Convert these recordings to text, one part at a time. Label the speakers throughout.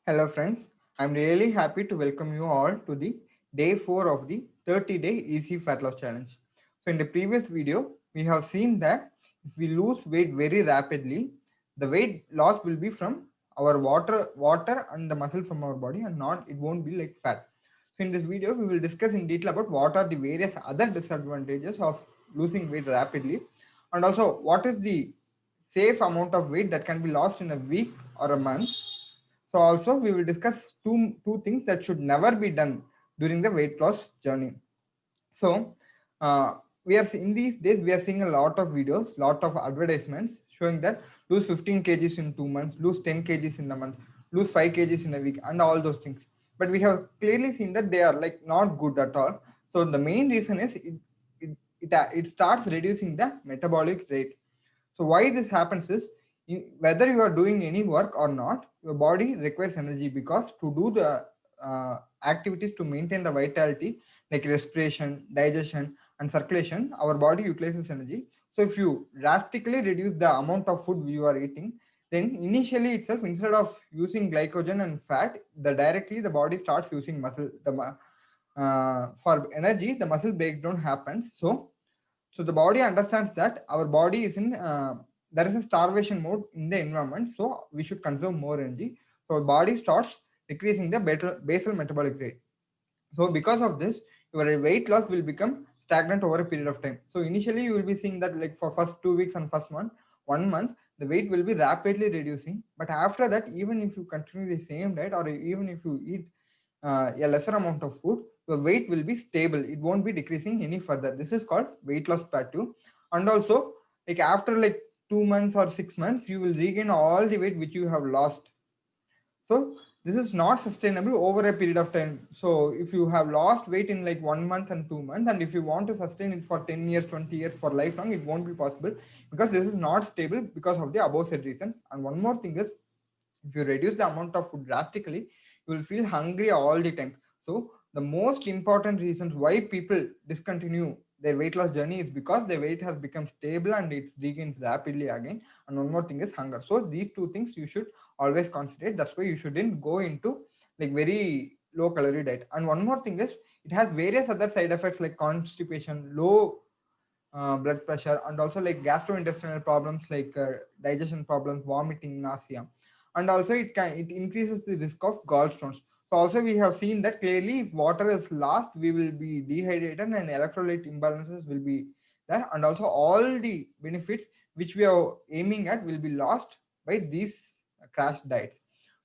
Speaker 1: Hello friends, I'm really happy to welcome you all to the day 4 of the 30-day easy fat loss challenge. So in the previous video, we have seen that if we lose weight very rapidly, the weight loss will be from our water and the muscle from our body and not it won't be like fat. So in this video, we will discuss in detail about what are the various other disadvantages of losing weight rapidly and also what is the safe amount of weight that can be lost in a week or a month. So also we will discuss two things that should never be done during the weight loss journey. So we are in these days we are seeing a lot of videos, lot of advertisements showing that lose 15 kgs in 2 months, lose 10 kgs in a month, lose 5 kgs in a week, and all those things. But we have clearly seen that they are like not good at all. So the main reason is it starts reducing the metabolic rate. So why this happens is whether you are doing any work or not, your body requires energy because to do the activities to maintain the vitality like respiration, digestion, and circulation, our body utilizes energy. So if you drastically reduce the amount of food you are eating, then initially itself, instead of using glycogen and fat, the body starts using muscle. For energy, the muscle breakdown happens. So the body understands that our body is in there is a starvation mode in the environment, so we should consume more energy. So our body starts decreasing the basal metabolic rate. So because of this, your weight loss will become stagnant over a period of time. So initially you will be seeing that like for first 2 weeks and first month, 1 month, the weight will be rapidly reducing. But after that, even if you continue the same diet or even if you eat a lesser amount of food, your weight will be stable. It won't be decreasing any further. This is called weight loss plateau. And also, like after like 2 months or 6 months, you will regain all the weight which you have lost. So this is not sustainable over a period of time. So if you have lost weight in like 1 month and 2 months, and if you want to sustain it for 10 years, 20 years for lifelong, it won't be possible because this is not stable because of the above said reason. And one more thing is if you reduce the amount of food drastically, you will feel hungry all the time. So the most important reasons why people discontinue their weight loss journey is because their weight has become stable and it regains rapidly again. And one more thing is hunger. So these two things you should always consider. That's why you shouldn't go into like very low calorie diet. And one more thing is it has various other side effects like constipation, low blood pressure, and also like gastrointestinal problems like digestion problems, vomiting, nausea. And also it increases the risk of gallstones. So also we have seen that clearly if water is lost, we will be dehydrated and electrolyte imbalances will be there. And also all the benefits which we are aiming at will be lost by these crash diets.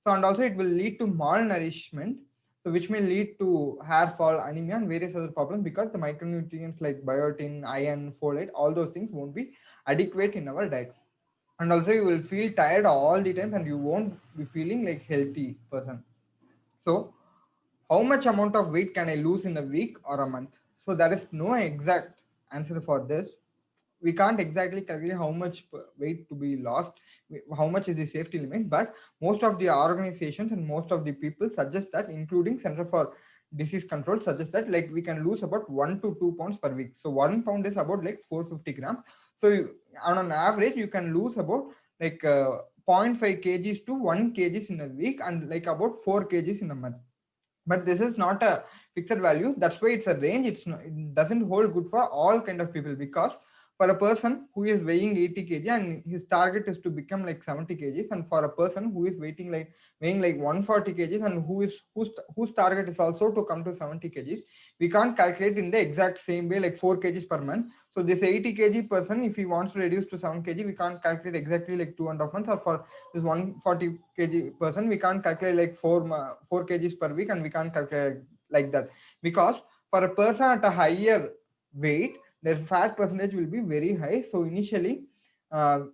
Speaker 1: So and also it will lead to malnourishment, so which may lead to hair fall, anemia, and various other problems because the micronutrients like biotin, iron, folate, all those things won't be adequate in our diet. And also you will feel tired all the time and you won't be feeling like healthy person. So how much amount of weight can I lose in a week or a month? So there is no exact answer for this. We can't exactly calculate how much weight to be lost, how much is the safety limit, but most of the organizations and most of the people suggest that, including Center for Disease Control, suggest that like we can lose about 1 to 2 pounds per week. So 1 pound is about like 450 grams. So on an average, you can lose about like zero point 0.5 kgs to 1 kgs in a week and like about 4 kgs in a month. But this is not a fixed value. That's why it's a range. It doesn't hold good for all kind of people, because for a person who is weighing 80 kg and his target is to become like 70 kgs, and for a person who is weighing like 140 kgs and whose target is also to come to 70 kgs, we can't calculate in the exact same way like 4 kgs per month. So this 80 kg person, if he wants to reduce to 7 kg, we can't calculate exactly like 2.5 months. Or for this 140 kg person, we can't calculate like 4 kgs per week, and we can't calculate like that, because for a person at a higher weight, their fat percentage will be very high. So initially uh,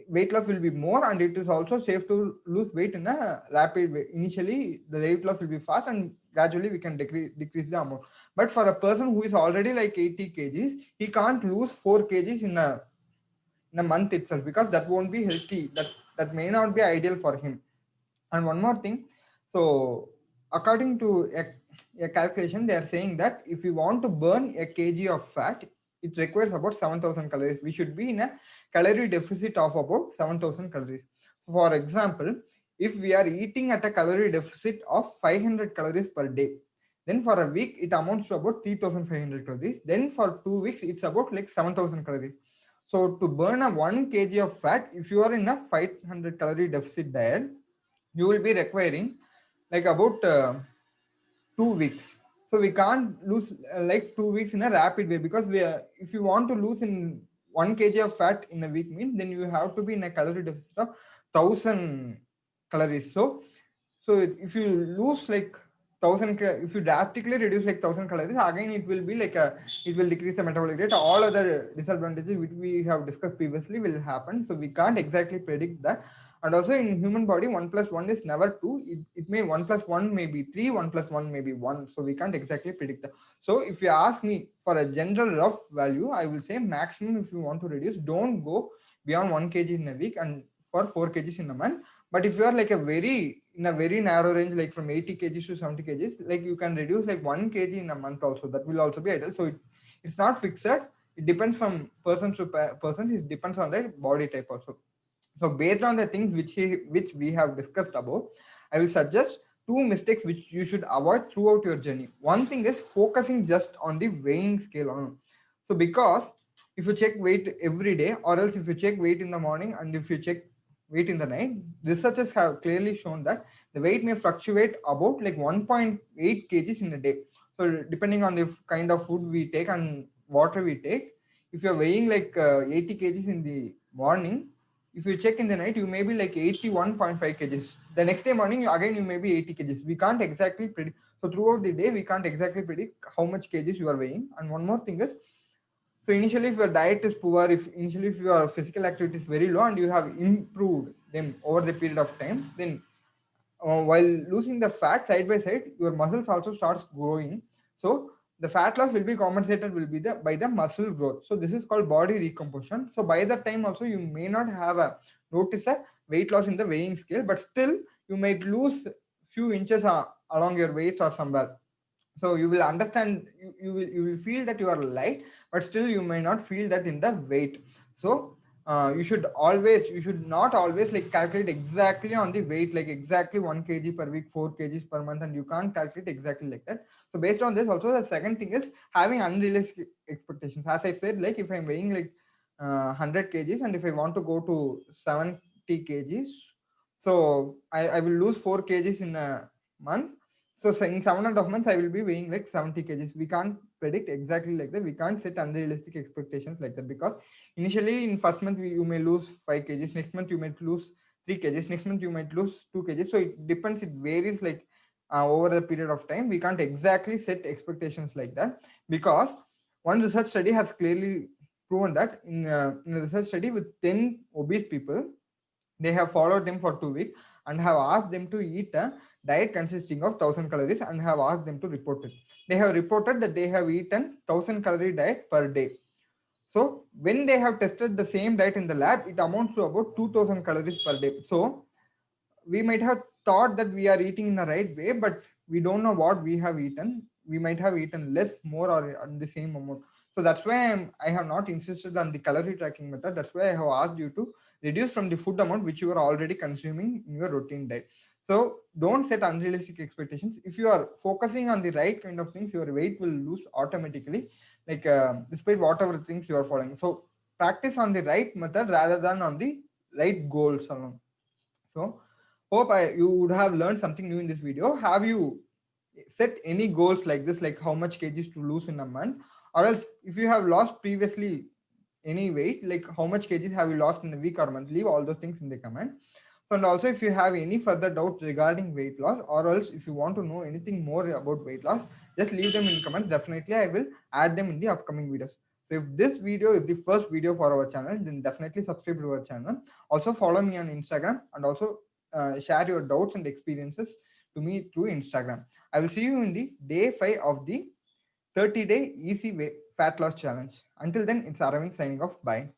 Speaker 1: weight loss will be more, and it is also safe to lose weight in a rapid way. Initially the weight loss will be fast, and gradually we can decrease the amount. But for a person who is already like 80 kgs, he can't lose 4 kgs in a month itself, because that won't be healthy. That may not be ideal for him. And one more thing, so according to a calculation, they are saying that if you want to burn a kg of fat, it requires about 7,000 calories. We should be in a calorie deficit of about 7,000 calories. For example, if we are eating at a calorie deficit of 500 calories per day, then for a week it amounts to about 3500 calories. Then for 2 weeks it's about like 7000 calories. So to burn a 1 kg of fat, if you are in a 500 calorie deficit diet, you will be requiring like about 2 weeks. So we can't lose like 2 weeks in a rapid way, because we are, if you want to lose in 1 kg of fat in a week means, then you have to be in a calorie deficit of 1000 calories. So if you lose like if you drastically reduce like 1000 calories, again it will be like it will decrease the metabolic rate. All other disadvantages which we have discussed previously will happen. So we can't exactly predict that. And also in human body, 1 plus 1 is never 2. It may 1 plus 1 may be 3, 1 plus 1 may be 1. So we can't exactly predict that. So if you ask me for a general rough value, I will say maximum, if you want to reduce, don't go beyond 1 kg in a week and for 4 kgs in a month. But if you are like in a very narrow range, like from 80 kgs to 70 kgs, like you can reduce like 1 kg in a month also. That will also be ideal. So it's not fixed. It depends from person to person. It depends on their body type also. So based on the things which we have discussed above, I will suggest two mistakes which you should avoid throughout your journey. One thing is focusing just on the weighing scale on. So because if you check weight every day, or else if you check weight in the morning and if you check weight in the night, researchers have clearly shown that the weight may fluctuate about like 1.8 kgs in a day. So depending on the kind of food we take and water we take, if you're weighing like 80 kgs in the morning, if you check in the night, you may be like 81.5 kgs. The next day morning, again you may be 80 kgs. We can't exactly predict. So throughout the day, we can't exactly predict how much kgs you are weighing. And one more thing is, so initially if your diet is poor, if your physical activity is very low and you have improved them over the period of time, then while losing the fat side by side, your muscles also starts growing. So the fat loss will be compensated will be by the muscle growth. So this is called body recomposition. So by that time also you may not have a notice a weight loss in the weighing scale, but still you might lose few inches along your waist or somewhere. So you will understand, you will feel that you are light, but still you may not feel that in the weight. So you should not always like calculate exactly on the weight, like exactly 1 kg per week, 4 kgs per month, and you can't calculate exactly like that. So based on this also, the second thing is having unrealistic expectations. As I said, like if I'm weighing like 100 kgs and if I want to go to 70 kgs, so I will lose 4 kgs in a month. So in 7.5 months, I will be weighing like 70 kgs. We can't predict exactly like that. We can't set unrealistic expectations like that, because initially in first month you may lose 5 kgs. Next month you might lose 3 kgs. Next month you might lose 2 kgs. So it depends. It varies like over the period of time. We can't exactly set expectations like that, because one research study has clearly proven that in a research study with 10 obese people, they have followed them for 2 weeks and have asked them to eat a diet consisting of 1000 calories and have asked them to report it. They have reported that they have eaten 1000 calorie diet per day. So when they have tested the same diet in the lab, it amounts to about 2000 calories per day. So we might have thought that we are eating in the right way, but we don't know what we have eaten. We might have eaten less, more, or on the same amount. So that's why I have not insisted on the calorie tracking method. That's why I have asked you to reduce from the food amount which you are already consuming in your routine diet. So don't set unrealistic expectations. If you are focusing on the right kind of things, your weight will lose automatically, like despite whatever things you are following. So practice on the right method rather than on the right goals alone. So hope you would have learned something new in this video. Have you set any goals like this, like how much kgs to lose in a month? Or else if you have lost previously any weight, like how much kgs have you lost in a week or month? Leave all those things in the comment. So, and also if you have any further doubts regarding weight loss, or else if you want to know anything more about weight loss, just leave them in comments. Definitely I will add them in the upcoming videos. So if this video is the first video for our channel, then definitely subscribe to our channel. Also follow me on Instagram, and also share your doubts and experiences to me through Instagram. I will see you in the day 5 of the 30-day easy way fat loss challenge. Until then, it's Aravind signing off. Bye.